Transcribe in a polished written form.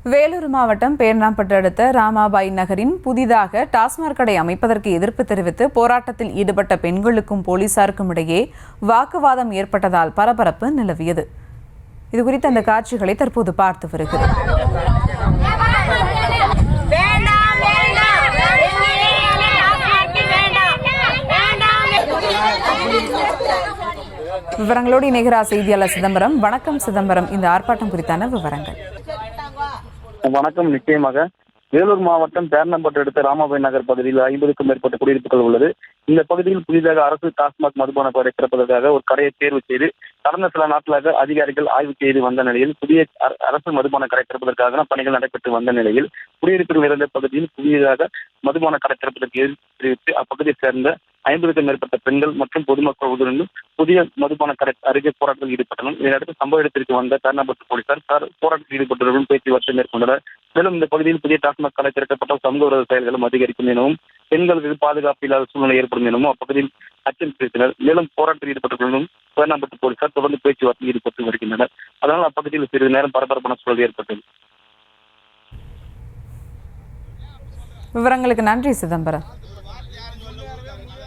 வேலூர் மாவட்டம் பேர்ணாம்பட்டு அடுத்த ராமாபாய் நகரின் புதிதாக டாஸ்மாக் கடை அமைப்பதற்கு எதிர்ப்பு தெரிவித்து போராட்டத்தில் ஈடுபட்ட பெண்களுக்கும் போலீசாருக்கும் இடையே வாக்குவாதம் ஏற்பட்டதால் பரபரப்பு நிலவியது. இதுகுறித்த அந்த காட்சிகளை தற்போது பார்த்து வருகிறோம். விவரங்களோடு இணைகிறார் செய்தியாளர் சிதம்பரம். வணக்கம் சிதம்பரம், இந்த ஆர்ப்பாட்டம் குறித்தான விவரங்கள். வணக்கம். நிச்சயமாக வேலூர் மாவட்டம் பேர்ணாம்பட்டு அடுத்த ராமாபாய் நகர் பகுதியில் 50க்கும் மேற்பட்ட குடியிருப்புகள் உள்ளது. இந்த பகுதியில் புதிதாக அரசு டாஸ்மாக் மதுபான கடை திறப்பதற்காக ஒரு கடையை தேர்வு செய்து கடந்த சில நாட்களாக அதிகாரிகள் ஆய்வு செய்து வந்த நிலையில் புதிய அரசு மதுபான கடை திறப்பதற்காக பணிகள் நடைபெற்று வந்த நிலையில் குடியிருப்புகள் நிறைந்த பகுதியில் புதியதாக மதுபான கடை திறப்பதற்கு தெரிவித்து அப்பகுதியை சேர்ந்த 50க்கும் மேற்பட்ட பெண்கள் மற்றும் பொதுமக்கள் உடனும் புதிய மதுபான கடை அருகே போராட்டத்தில் ஈடுபட்டனர். இதனடுத்து சம்பவ இடத்திற்கு வந்த பேர்ணாம்பட்டு போலீசார் போராட்டத்தில் ஈடுபட்டவர்களுடன் பேச்சுவார்த்தை மேற்கொண்டனர். மேலும் இந்த பகுதியில் புதிய டாஸ்மாக் கடை திறக்கப்பட்ட சமூக விரோத செயல்களும் அதிகரிக்கும் எனவும் பெண்களுக்கு பாதுகாப்பு இல்லாத சூழ்நிலை ஏற்படும் எனவும் அப்பகுதியில் அச்சம் தெரிவித்தனர். மேலும் போராட்டத்தில் ஈடுபட்டவர்களும் பேர்ணாம்பட்டு போலீசார் தொடர்ந்து பேச்சுவார்த்தையில் ஈடுபட்டு வருகின்றனர். அதனால் அப்பகுதியில் சிறிது நேரம் பரபரப்பான சூழல் ஏற்பட்டது. விவரங்களுக்கு நன்றி சிதம்பரம்.